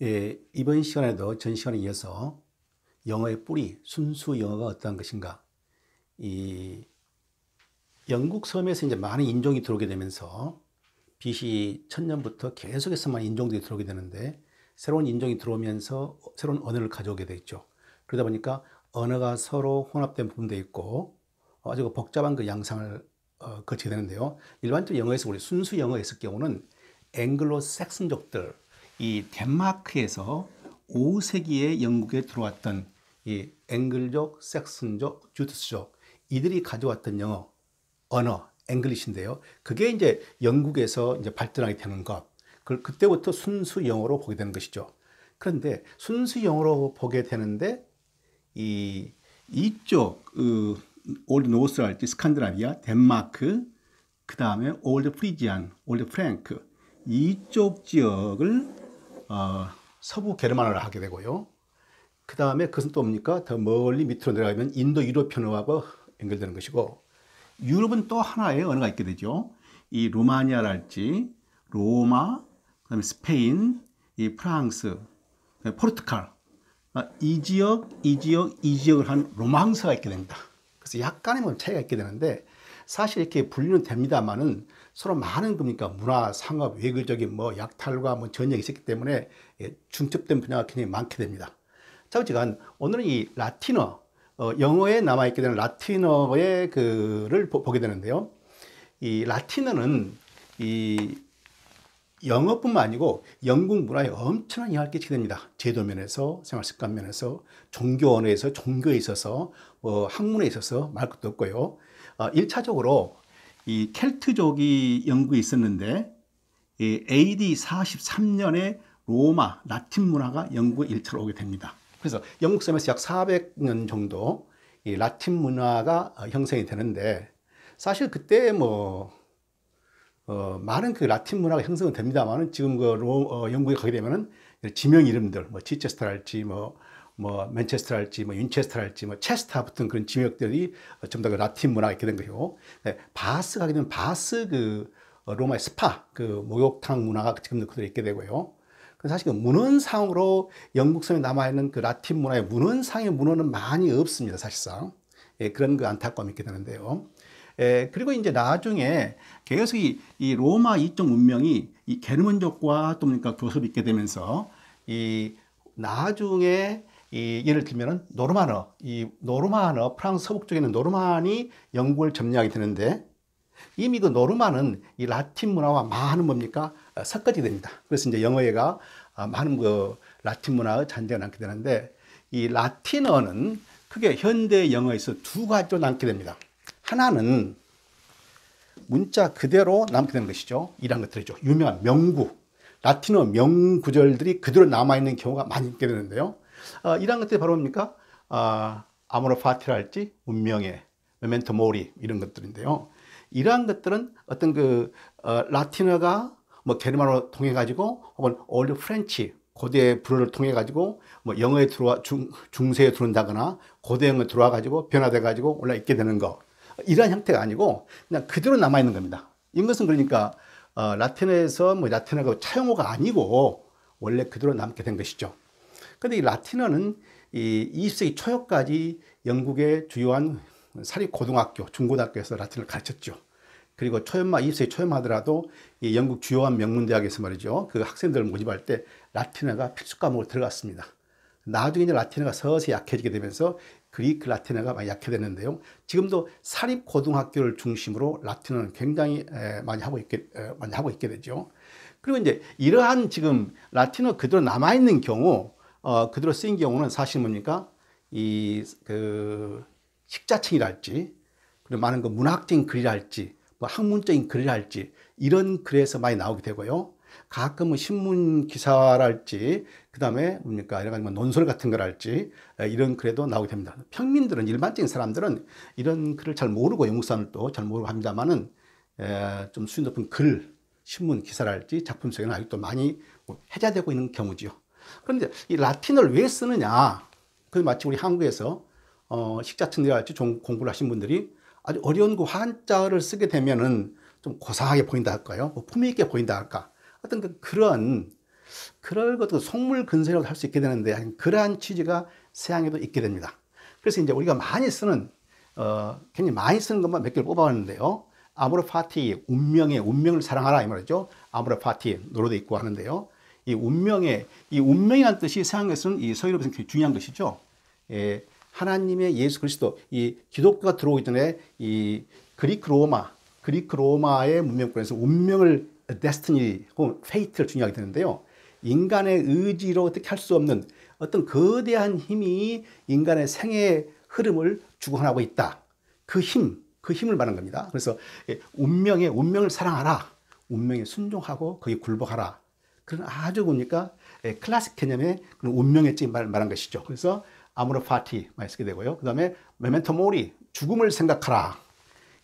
예, 이번 시간에도 전 시간에 이어서 영어의 뿌리, 순수 영어가 어떠한 것인가. 이 영국 섬에서 이제 많은 인종이 들어오게 되면서 BC 1000년부터 계속해서만 인종들이 들어오게 되는데 새로운 인종이 들어오면서 새로운 언어를 가져오게 되죠. 그러다 보니까 언어가 서로 혼합된 부분도 있고 아주 복잡한 그 양상을 거치게 되는데요. 일반적으로 영어에서 우리 순수 영어에 있을 경우는 앵글로 색슨족들, 이 덴마크에서 5세기에 영국에 들어왔던 이 앵글족, 색슨족, 주드스족 이들이 가져왔던 영어, 언어, 앵글리시인데요. 그게 이제 영국에서 이제 발전하게 되는 것. 그걸 그때부터 순수 영어로 보게 되는 것이죠. 그런데 순수 영어로 보게 되는데 이쪽 올드 노스랄지 스칸디나비아, 덴마크, 그 다음에 올드 프리지안, 올드 프랭크 이쪽 지역을 서부 게르만어를 하게 되고요. 그 다음에 그것은 또 뭡니까? 더 멀리 밑으로 내려가면 인도 유로피언어하고 연결되는 것이고, 유럽은 또 하나의 언어가 있게 되죠. 이 루마니아랄지, 로마, 그다음에 스페인, 이 프랑스, 포르투갈, 이 지역을 한 로망스가 있게 됩니다. 그래서 약간의 차이가 있게 되는데 사실 이렇게 분류는 됩니다만은 서로 많은 겁니까 문화, 상업, 외교적인 약탈과 전쟁이 있었기 때문에 중첩된 분야가 굉장히 많게 됩니다. 자, 어쨌든 오늘은 이 라틴어, 영어에 남아있게 되는 라틴어의 그를 보게 되는데요. 이 라틴어는 이 영어뿐만 아니고 영국 문화에 엄청난 영향을 끼치게 됩니다. 제도 면에서, 생활 습관 면에서, 종교 언어에서, 종교에 있어서, 학문에 있어서 말 것도 없고요. 1차적으로 이 켈트족이 영국에 있었는데 이 AD 43년에 로마, 라틴 문화가 영국에 1차로 오게 됩니다. 그래서 영국 섬에서 약 400년 정도 이 라틴 문화가 형성이 되는데 사실 그때 많은 그 라틴 문화가 형성은 됩니다만은 지금 영국에 가게 되면은 지명 이름들, 치체스터랄지, 맨체스터랄지, 윈체스터랄지, 체스터 붙은 그런 지명들이 전부 다 그 라틴 문화가 있게 된 거고, 바스 가게 되면 바스 로마의 스파, 목욕탕 문화가 지금도 그대로 있게 되고요. 사실 그 문헌상으로 영국 섬에 남아있는 그 라틴 문화의 문헌상의 문헌은 많이 없습니다, 사실상. 그런 그 안타까움이 있게 되는데요. 그리고 이제 나중에 계속 이 로마 이쪽 문명이 이 게르만족과 또 그러니까 교섭이 있게 되면서 이 나중에 예를 들면은 노르만어, 프랑스 서북 쪽에 있는 노르만이 영국을 점령하게 되는데 이미 그 노르만은 이 라틴 문화와 많은 섞어지게 됩니다. 그래서 이제 영어가 많은 라틴 문화의 잔재가 남게 되는데 이 라틴어는 크게 현대 영어에서 두 가지로 남게 됩니다. 하나는 문자 그대로 남게 되는 것이죠. 이런 것들이죠. 유명한 명구, 라틴어 명구절들이 그대로 남아있는 경우가 많이 있게 되는데요. 이런 것들이 바로 뭡니까? 아모르 파티랄지, 운명의, 메멘토 모리 이런 것들인데요. 이러한 것들은 어떤 라틴어가 게르만어로 통해 가지고 혹은 올드 프렌치 고대 불어를 통해 가지고 영어에 중세에 들어온다거나 고대 영어에 들어와 가지고 변화돼 가지고 올라 있게 되는 거, 이러한 형태가 아니고 그냥 그대로 남아 있는 겁니다. 이것은 그러니까 라틴어에서 라틴어가 차용어가 아니고 원래 그대로 남게 된 것이죠. 그런데 이 라틴어는 이 20세기 초까지 영국의 주요한 사립 고등학교, 중고등학교에서 라틴어를 가르쳤죠. 그리고 20세기 초연마 하더라도 이 영국 주요한 명문대학에서 말이죠. 그 학생들을 모집할 때 라틴어가 필수 과목으로 들어갔습니다. 나중에 이제 라틴어가 서서히 약해지게 되면서 그리크 라틴어가 많이 약해졌는데요. 지금도 사립 고등학교를 중심으로 라틴어는 굉장히 많이 하고 있게 되죠. 그리고 이제 이러한 지금 라틴어 그대로 남아있는 경우, 그대로 쓰인 경우는 사실 뭡니까? 식자층이랄지, 그리고 많은 문학적인 글이랄지, 학문적인 글이랄지, 이런 글에서 많이 나오게 되고요. 가끔은 신문 기사랄지, 그 다음에 뭡니까? 여러 가지 논설 같은 거랄지, 이런 글에도 나오게 됩니다. 평민들은, 일반적인 사람들은 이런 글을 잘 모르고, 영국 사람들도 잘 모르고 합니다만은, 좀 수준 높은 글, 신문 기사랄지, 작품 속에는 아직도 많이 해자되고 있는 경우지요. 그런데 이 라틴어를 왜 쓰느냐? 그 마치 우리 한국에서, 식자층이랄지 공부를 하신 분들이 아주 어려운 그 한자어를 쓰게 되면은 좀 고상하게 보인다 할까요? 품위 있게 보인다 할까? 어떤 그런 그럴 것도 속물 근성이라고 할 수 있게 되는데 그러한 취지가 서양에도 있게 됩니다. 그래서 이제 우리가 많이 쓰는 굉장히 많이 쓰는 것만 몇 개를 뽑아봤는데요. 아모르 파티, 운명을 사랑하라 이 말이죠. 아모르 파티 노래도 있고 하는데요. 이 운명이라는 뜻이 서양에서는 이 서유럽에서는 굉장히 중요한 것이죠. 하나님의 예수 그리스도, 이 기독교가 들어오기 전에 이 그리크 로마의 문명권에서 운명을 데스티니 혹은 페이트를 중요하게 되는데요. 인간의 의지로 어떻게 할 수 없는 어떤 거대한 힘이 인간의 생애의 흐름을 주관하고 있다. 그 힘을 말하는 겁니다. 그래서 운명을 사랑하라. 운명에 순종하고 거기에 굴복하라. 그런 아주 보니까 클래식 개념의 그런 운명의 ጭ 말한 것이죠. 그래서 아모르 파티 많이 쓰게 되고요. 그 다음에 메멘토 모리, 죽음을 생각하라.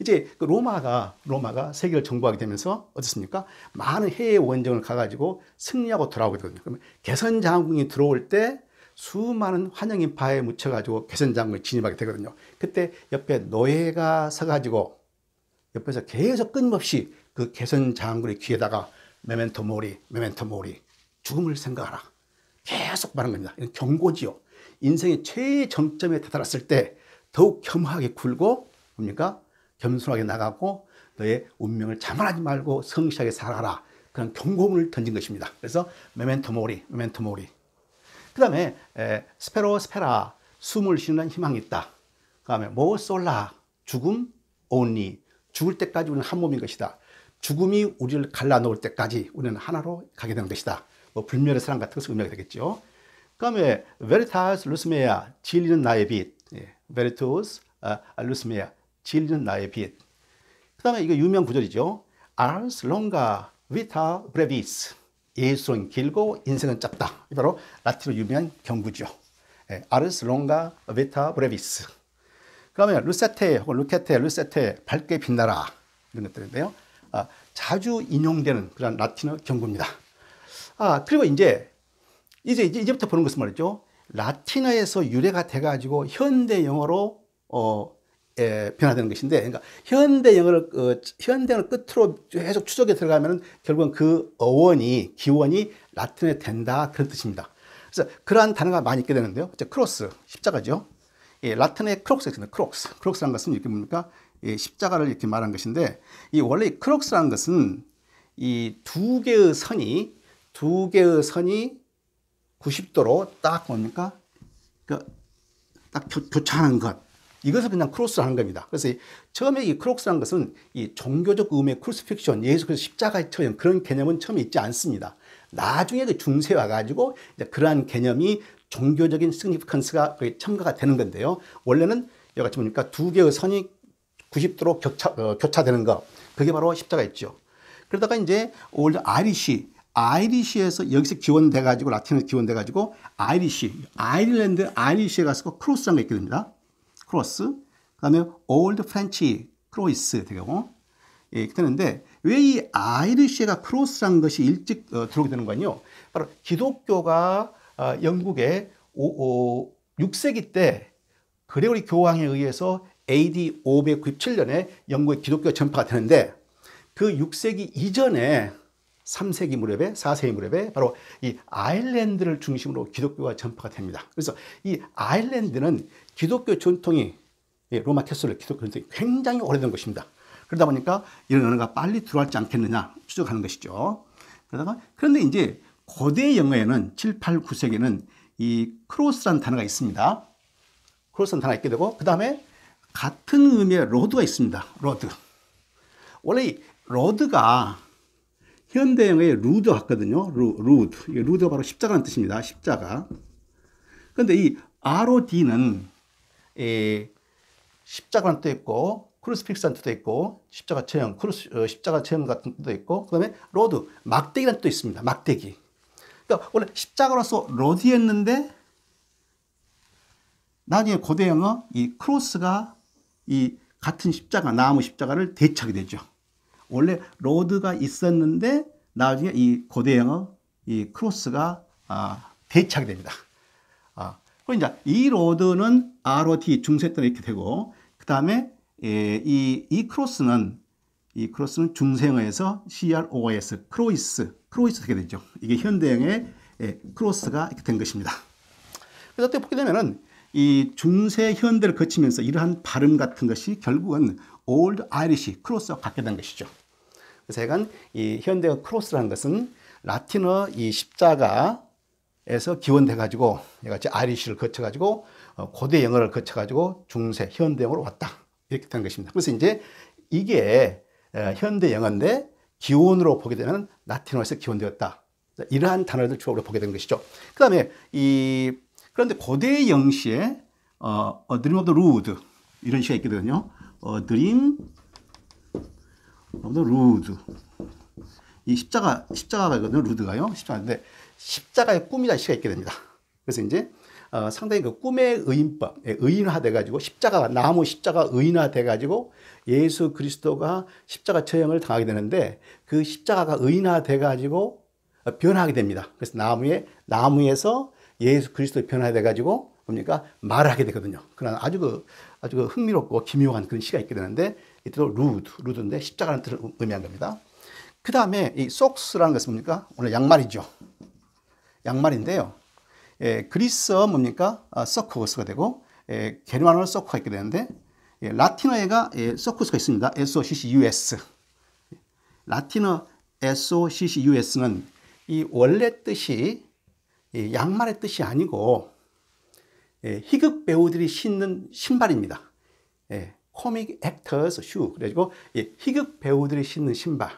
이제 그 로마가 세계를 정복하게 되면서 어떻습니까? 많은 해외 원정을 가가지고 승리하고 돌아오게 되거든요. 그러면 개선 장군이 들어올 때 수많은 환영 인파에 묻혀가지고 개선 장군이 진입하게 되거든요. 그때 옆에 노예가 서가지고 옆에서 계속 끊임없이 그 개선 장군의 귀에다가 메멘토 모리, 죽음을 생각하라. 계속 말하는 겁니다. 이건 경고지요. 인생의 최정점에 다다랐을 때 더욱 겸허하게 굴고 뭡니까? 겸손하게 나가고 너의 운명을 자만하지 말고 성실하게 살아라. 그런 경고문을 던진 것입니다. 그래서 메멘토 모리. 그 다음에 스페라, 숨을 쉬는 희망이 있다. 그 다음에 솔라, 죽음, only, 죽을 때까지 우리는 한 몸인 것이다. 죽음이 우리를 갈라놓을 때까지 우리는 하나로 가게 되는 것이다. 불멸의 사랑 같은 것을 의미하게 되겠죠. 그 다음에 veritas lusmea, 진리는 나의 빛. veritas lusmea, 진리는 나의 빛. 그 다음에 이거 유명 구절이죠. ars longa vita brevis. 예수는 길고 인생은 짧다. 이 바로 라틴어 유명한 경구죠. ars longa vita brevis. 그 다음에 루세테 혹은 루세테, 밝게 빛나라. 이런 것들인데요. 자주 인용되는 그런 라틴어 경구입니다. 그리고 이제부터 보는 것은 말이죠. 라틴어에서 유래가 돼가지고 현대 영어로 변화되는 것인데, 그러니까 현대 영어를 끝으로 계속 추적해 들어가면 결국은 그 기원이 라틴어에 된다 그런 뜻입니다. 그래서 그러한 단어가 많이 있게 되는데요. 크로스, 십자가죠. 라틴어에 크록스가 있습니다. 크록스라는 것은 이렇게 뭡니까? 십자가를 이렇게 말한 것인데, 원래 이 크록스라는 것은 이 두 개의 선이 90도로 딱 뭡니까? 딱 교차하는 것. 이것을 그냥 크로스를 하는 겁니다. 그래서 처음에 이 크로스라는 것은 이 종교적 의미의 크루시픽션, 예수 그리스도 십자가에 처형 그런 개념은 처음에 있지 않습니다. 나중에 그 중세에 와가지고 그러한 개념이 종교적인 시그니피컨스가 첨가가 되는 건데요. 원래는 여기 같이 보니까 두 개의 선이 90도로 교차되는 것. 그게 바로 십자가였죠. 그러다가 이제 아이리시에서 여기서 기원돼가지고 라틴어에서 기원돼가지고 아이르랜드 아이리시에 가서 크로스라는 게 있게 됩니다. 크로스. 그 다음에 올드 프렌치 크로이스 되고 이렇게 되는데 왜 이 아이리시가 크로스라는 것이 일찍 들어오게 되는 거는요. 바로 기독교가 영국에 6세기 때 그레고리 교황에 의해서 AD 597년에 영국의 기독교가 전파가 되는데 그 6세기 이전에 3세기 무렵에 4세기 무렵에 바로 이 아일랜드를 중심으로 기독교가 전파가 됩니다. 그래서 이 아일랜드는 기독교 전통이 로마 캐톨릭 기독교 전통이 굉장히 오래된 것입니다. 그러다 보니까 이런 언어가 빨리 들어왔지 않겠느냐 추적하는 것이죠. 그런데 이제 고대 영어에는 7, 8, 9세기에는 이 크로스라는 단어가 있습니다. 크로스라는 단어가 있게 되고 그 다음에 같은 의미의 로드가 있습니다. 로드. 원래 이 로드가 현대 영어의 루드 같거든요. 루드. 루드가 바로 십자가라는 뜻입니다. 십자가. 그런데 이 ROD는 십자가라는 뜻도 있고 크루시픽스라는 뜻도 있고 십자가 체형, 십자가 체형 같은 뜻도 있고 그 다음에 로드, 막대기라는 뜻도 있습니다. 막대기. 그러니까 원래 십자가로서 로드였는데 나중에 고대 영어 이 크로스가 이 같은 십자가, 나무 십자가를 대체하게 되죠. 원래 로드가 있었는데 나중에 이 고대 영어 이 크로스가 대체하게 됩니다. 그리고 이제 이 로드는 ROD 중세 때는 이렇게 되고 그 다음에 이 크로스는 이 크로스는 중세영어에서 CROS, 크로이스 되게 되죠. 이게 현대형의 크로스가 이렇게 된 것입니다. 그래서 어떻게 보게 되면은 이 중세 현대를 거치면서 이러한 발음 같은 것이 결국은 올드 아이리시 크로스와 같게 된 것이죠. 그래서 약간 이 현대어 크로스라는 것은 라틴어 이 십자가에서 기원돼 가지고 얘같이 아이리시를 거쳐 가지고 고대 영어를 거쳐 가지고 중세 현대영어로 왔다 이렇게 된 것입니다. 그래서 이제 이게 현대 영어인데 기원으로 보게 되면 라틴어에서 기원되었다. 이러한 단어들 주로 보게 된 것이죠. 그다음에 그런데 고대 영시에 Dream of the Rood 이런 시가 있거든요. Dream of the Rood. 이 십자가거든요. 루드가요. 십자가인데 십자가의 꿈이라는 시가 있게 됩니다. 그래서 이제 상당히 그 꿈의 의인법, 의인화돼 가지고 나무 십자가 의인화돼 가지고 예수 그리스도가 십자가 처형을 당하게 되는데 그 십자가가 의인화돼 가지고 변하게 됩니다. 그래서 나무에서 예수 그리스도에 변화돼 가지고 뭡니까? 말을 하게 되거든요. 그런 아주 그 흥미롭고 기묘한 그런 시가 있게 되는데 이때도 루드인데 십자가라는 뜻을 의미한 겁니다. 그 다음에 이 속스라는 것은 뭡니까? 오늘 양말이죠. 양말인데요. 그리스어 뭡니까? 서쿠스가 되고 게르만어는 서쿠가 있게 되는데 라틴어가 서쿠스가 있습니다. SOCCUS. 라틴어 SOCCUS는 이 원래 뜻이 양말의 뜻이 아니고 희극 배우들이 신는 신발입니다. 코믹 액터스 슈. 그래가지고 희극 배우들이 신는 신발.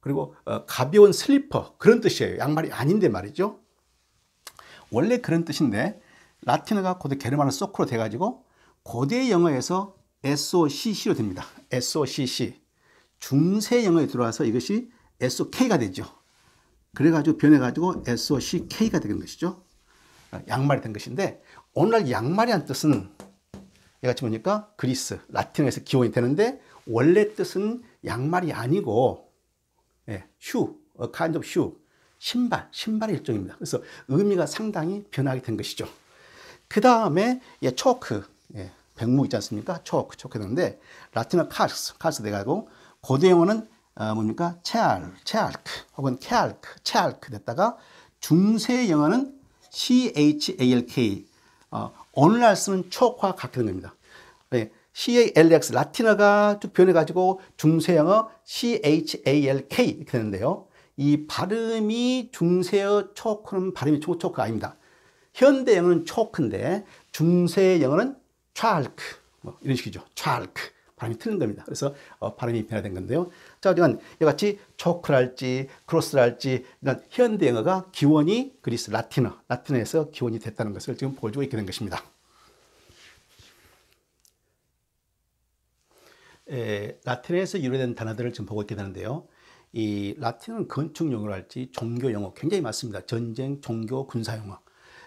그리고 가벼운 슬리퍼 그런 뜻이에요. 양말이 아닌데 말이죠. 원래 그런 뜻인데 라틴어가 고대 게르만어 소크로 돼가지고 고대 영어에서 SOCC로 됩니다. SOCC. 중세 영어에 들어와서 이것이 SOK가 되죠. 그래가지고 변해가지고 SOCK가 되는 것이죠. 양말이 된 것인데 오늘날 양말이란 뜻은 얘같이 보니까 그리스, 라틴어에서 기원이 되는데 원래 뜻은 양말이 아니고 shoe, a kind of shoe, 신발의 일종입니다. 그래서 의미가 상당히 변하게 된 것이죠. 그 다음에 초크, 백무 있지 않습니까? 초크 되는데 라틴어 카스 돼가지고 고대 영어는 뭡니까? 체알크 혹은 체알크 됐다가 중세 영어는 CHALK 오늘날 쓰는 초크와 같게 된 겁니다. CALX 라틴어가 쭉 변해가지고 중세 영어 CHALK 이렇게 되는데요. 이 발음이 중세어 초크는 발음이 초크가 아닙니다. 현대 영어는 초크인데 중세 영어는 찰크 이런 식이죠. 찰크 발음이 틀린 겁니다. 그래서 발음이 변화된 건데요. 자, 그러니까 이같이 초크랄지 크로스랄지 이런 현대 영어가 기원이 그리스 라틴어에서 기원이 됐다는 것을 지금 보여주고 있게 된 것입니다. 라틴어에서 유래된 단어들을 지금 보고 있게 되는데요. 이 라틴어는 건축 용어랄지 종교 용어 굉장히 많습니다. 전쟁, 종교, 군사 용어.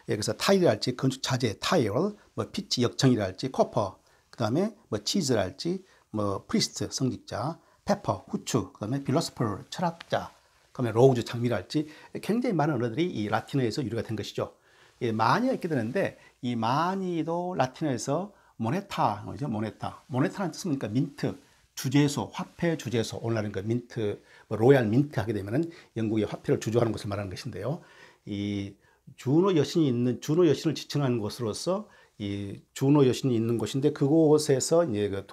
그래서 타일이랄지 건축 자재, 타일, 뭐 피치 역청이랄지 코퍼, 그다음에 뭐 치즈랄지 뭐 프리스트 성직자, 페퍼 후추, 그다음에 필로소퍼 철학자, 그다음에 로우즈 장미랄지 굉장히 많은 언어들이 이 라틴어에서 유래가 된 것이죠. 마니가 있게 되는데 이 마니도 라틴어에서 모네타죠. 모네타라는 뜻은 뭡니까? 민트, 주재소, 화폐 주재소. 오늘날은 그 민트, 뭐 로얄 민트 하게 되면은 영국의 화폐를 주조하는 것을 말하는 것인데요. 이 주노 여신을 지칭하는 곳으로서 이 주노 여신이 있는 곳인데 그곳에서 이제 그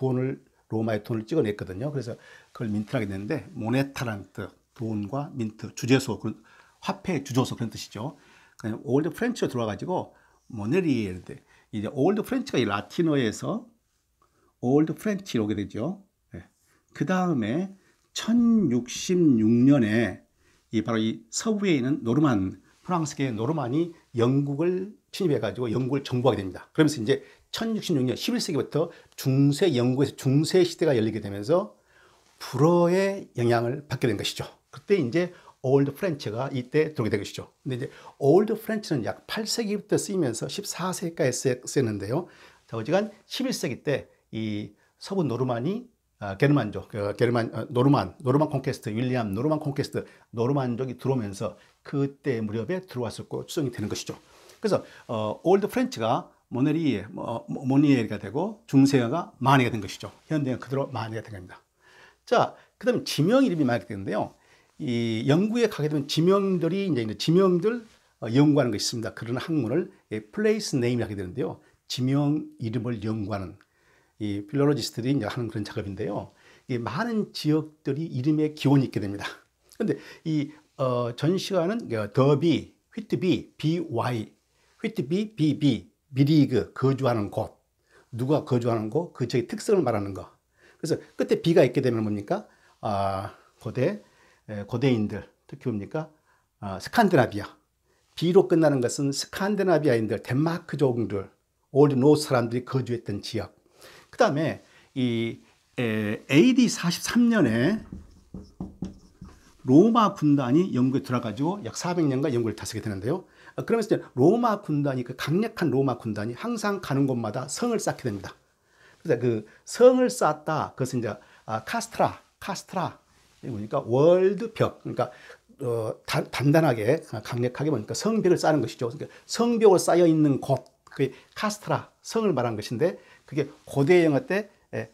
로마의 돈을 찍어냈거든요. 그래서 그걸 민트라게 되는데 모네타라는 뜻, 돈과 민트, 주재소, 화폐 주조소 그런 뜻이죠. 올드 프렌치로 들어와가지고 모네리에인데 이제 올드 프렌치가 이 라틴어에서 올드 프렌치로 오게 되죠. 그 다음에 1066년에 바로 이 서부에 있는 프랑스계 노르만이 영국을 침입해가지고 영국을 정복하게 됩니다. 그러면서 이제 1066년 11세기부터 영국에서 중세 시대가 열리게 되면서 불어의 영향을 받게 된 것이죠. 그때 이제 올드 프렌치가 이때 들어오게 된 것이죠. 근데 이제 올드 프렌치는 약 8세기부터 쓰이면서 14세기까지 쓰였는데요. 자, 어지간 11세기 때 이 서부 노르만이 노르만 콘퀘스트, 윌리엄 노르만 콘퀘스트, 노르만족이 들어오면서 그때 무렵에 들어왔었고 추정이 되는 것이죠. 그래서 올드 프렌치가 모니에가 되고 중세어가 마니가 된 것이죠. 현대가 그대로 마니가 된 겁니다. 자, 그 다음에 지명 이름이 많이 되는데요. 이 연구에 가게 되면 지명들이 이제 지명들 연구하는 것이 있습니다. 그런 학문을 place name이 하게 되는데요. 지명 이름을 연구하는 이 필로로지스트들이 이제 하는 그런 작업인데요. 이 많은 지역들이 이름에 기원이 있게 됩니다. 그런데 이 전시관은 더비, 휘트비, BY, 휘트비, BB, 비리그, 거주하는 곳, 누가 거주하는 곳, 그 지역의 특성을 말하는 거. 그래서 끝에 B가 있게 되면 뭡니까? 고대인들, 특히 뭡니까? 스칸디나비아. B로 끝나는 것은 스칸디나비아인들, 덴마크족들, 올드 노스 사람들이 거주했던 지역. 그 다음에 이 AD 43년에 로마 군단이 영국에 들어가지고 약 400년간 영국을 다스리게 되는데요. 그러면서 이제 로마 군단이, 그 강력한 로마 군단이 항상 가는 곳마다 성을 쌓게 됩니다. 그래서 그 성을 쌓았다. 그것은 이제 카스트라. 그러니까 월드벽. 그러니까 단단하게 강력하게 보니까 성벽을 쌓는 것이죠. 그러니까 성벽으로 쌓여 있는 곳, 그게 카스트라, 성을 말한 것인데, 그게 고대 영어 때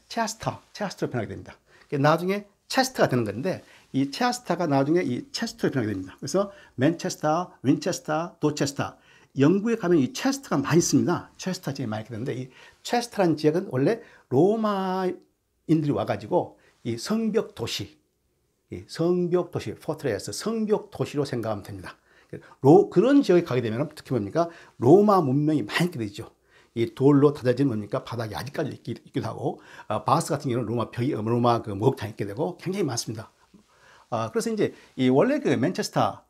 체스터로 변하게 됩니다. 나중에 체스터가 되는 건데, 이 체스터가 나중에 이 체스터로 변하게 됩니다. 그래서 맨체스터, 윈체스터, 도체스터. 영국에 가면 이 체스터가 많이 있습니다. 체스터 지역이 많이 있는데, 이 체스터라는 지역은 원래 로마인들이 와가지고 이 성벽 도시, 포트레스, 성벽 도시로 생각하면 됩니다. 그런 지역에 가게 되면 특히 뭡니까? 로마 문명이 많이 있게 되죠. 이 돌로 다져진 뭡니까? 바닥이 아직까지 있기도 하고, 바스 같은 경우는 로마 그 목욕탕이 있게 되고 굉장히 많습니다. 그래서 이제 이 원래 그 맨체스터,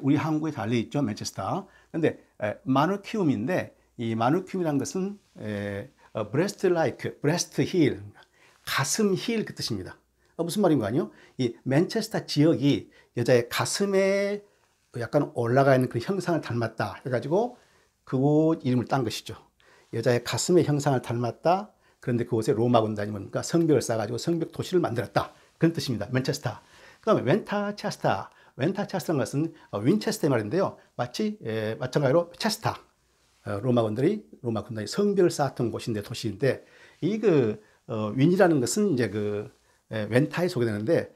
우리 한국에 달려 있죠, 맨체스터. 근데 마누키움인데, 이 마누키움이라는 것은 breast heel, 가슴 힐 그 뜻입니다. 무슨 말인가 아니요? 이 맨체스터 지역이 여자의 가슴에 약간 올라가 있는 그 형상을 닮았다 해가지고 그곳 이름을 딴 것이죠. 여자의 가슴의 형상을 닮았다. 그런데 그곳에 로마 군단이 뭡니까? 성벽을 쌓아가지고 성벽 도시를 만들었다. 그런 뜻입니다. 맨체스터. 그 다음에 웬타체스터라는 것은 윈체스터의 말인데요. 마찬가지로 체스터. 로마 군단이 성벽을 쌓았던 곳인데, 도시인데, 윈이라는 것은 이제 웬타에 소개되는데,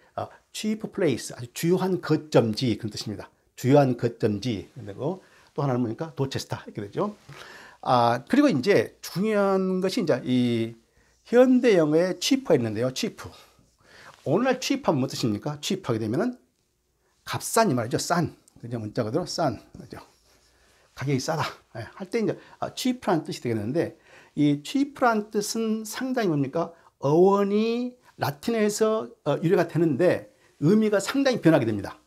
chief place, 아주 주요한 거점지, 그런 뜻입니다. 주요한 거점지. 그리고 또 하나는 뭡니까? 도체스터. 이렇게 되죠. 그리고 이제 중요한 것이 이제 이 현대 영어에 chief가 있는데요. chief. 오늘날 chief하면 무슨 뜻입니까? chief하게 되면은 값싼 이 말이죠. 싼. 그죠? 문자 그대로 싼. 그죠? 가격이 싸다. 할 때 이제 chief라는 뜻이 되겠는데, 이 chief라는 뜻은 상당히 뭡니까? 어원이 라틴어에서 유래가 되는데 의미가 상당히 변하게 됩니다.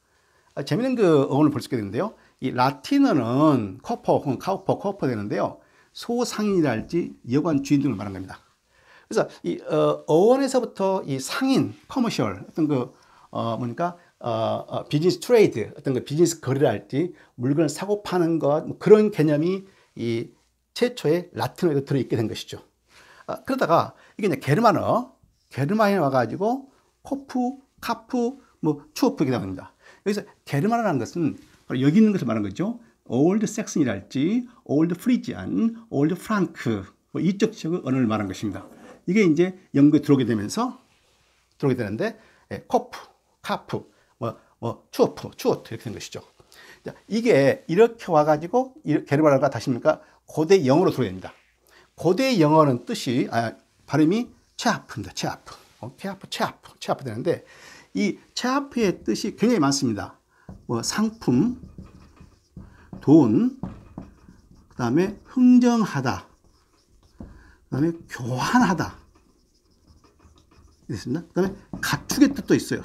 재미있는 그 어원을 볼 수 있게 되는데요. 이 라틴어는 코퍼 혹은 카우퍼 되는데요. 소상인이랄지 여관 주인 등을 말하는 겁니다. 그래서 이 어원에서부터 이 상인, 커머셜, 어떤 비즈니스 트레이드, 어떤 비즈니스 거래랄지 물건을 사고 파는 것, 그런 개념이 이 최초의 라틴어에도 들어있게 된 것이죠. 그러다가 이게 이제 게르만에 와가지고 코프, 카프, 추어프 이렇게 나옵니다. 여기서 게르만어라는 것은 바로 여기 있는 것을 말하는 거죠. 올드 섹슨이랄지, 올드 프리지안, 올드 프랑크, 이쪽 지역의 언어를 말하는 것입니다. 이게 이제 영국에 들어오게 되는데, 코프, 카프, 추어프 이렇게 된 것이죠. 자, 이게 이렇게 와가지고 게르만어가 다시입니까? 고대 영어로 들어야 됩니다. 고대 영어는 뜻이 발음이 체아프입니다. 체아프 되는데, 이 체아프의 뜻이 굉장히 많습니다. 상품, 돈, 그 다음에 흥정하다, 그 다음에 교환하다. 있습니다. 그 다음에 가축의 뜻도 있어요.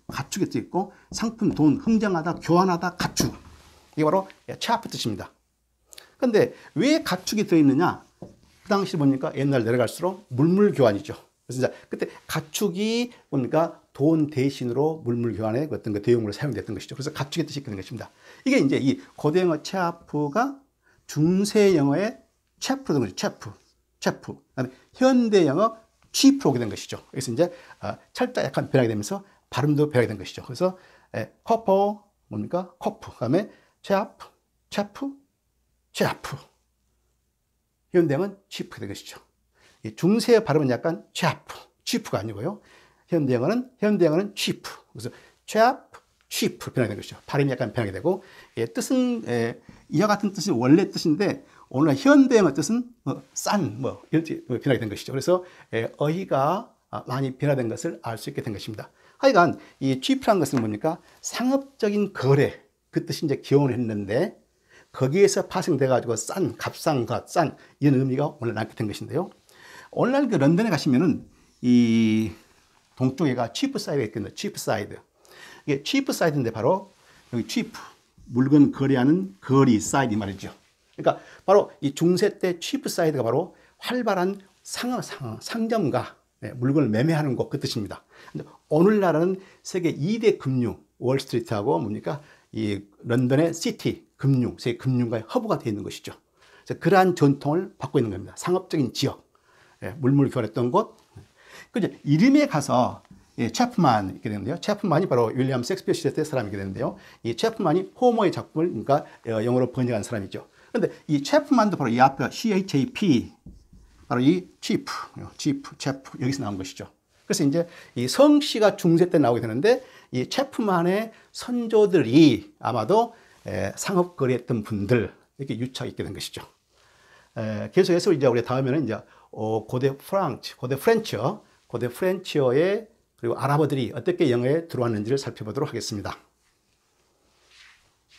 가축의 뜻이 있고, 상품, 돈, 흥정하다, 교환하다, 가축. 이게 바로 체아프 뜻입니다. 그런데 왜 가축이 들어있느냐? 그 당시 뭡니까? 옛날 내려갈수록 물물교환이죠. 그래서 이제 그때 가축이 뭡니까? 돈 대신으로 물물교환의 어떤 대용으로 사용됐던 것이죠. 그래서 가축의 뜻이 있는 것입니다. 이게 이제 이 고대 영어 체아프가 중세 영어의 체프로 된 거죠. 체프. 그다음에 현대 영어 치프로 오게 된 것이죠. 그래서 이제 철자 약간 변하게 되면서 발음도 변하게 된 것이죠. 그래서 코퍼 뭡니까? 코프. 그다음에 체프. 현대형은 치프가 된 것이죠. 중세의 발음은 약간 치프가 아니고요. 현대 영어는 cheap. 그래서 cheap, cheap 변하게 된 것이죠. 발음이 약간 변하게 되고, 뜻은 이와 같은 뜻이 원래 뜻인데 오늘날 현대 영어 뜻은 싼 이렇게 변하게 된 것이죠. 그래서 어휘가 많이 변화된 것을 알 수 있게 된 것입니다. 하여간 이 cheap라는 것은 뭡니까? 상업적인 거래, 그 뜻이 이제 기원을 했는데 거기에서 파생돼 가지고 값싼 것, 싼 이런 의미가 오늘 낳게 된 것인데요. 오늘날 그 런던에 가시면은 이 동쪽에가 cheap side가 있거든요. cheap side. 이게 cheap side인데 바로 여기 cheap 물건 거래하는 거리 side 이 말이죠. 그러니까 바로 이 중세 때 cheap side가 바로 활발한 상점가, 물건을 매매하는 곳 그 뜻입니다. 근데 오늘날은 세계 2대 금융 월스트리트하고 뭡니까? 이 런던의 시티 금융, 세계 금융가의 허브가 되어 있는 것이죠. 그래서 그러한 전통을 받고 있는 겁니다. 상업적인 지역, 물물 교환했던 곳. 그죠? 이름에 가서 체프만 이렇게 되는데요. 체프만이 바로 윌리엄 셰익스피어 시대 때 사람이게 되는데요. 이 체프만이 호머의 작품을 그러니까 영어로 번역한 사람이죠. 그런데 이 체프만도 바로 이 앞에 CHAP 바로 이 cheap, 체프 여기서 나온 것이죠. 그래서 이제 이 성씨가 중세 때 나오게 되는데 이 체프만의 선조들이 아마도 상업 거래했던 분들 이렇게 유착이 있게 된 것이죠. 계속해서 이제 우리 다음에는 이제 고대 프렌치어의 그리고 아랍어들이 어떻게 영어에 들어왔는지를 살펴보도록 하겠습니다.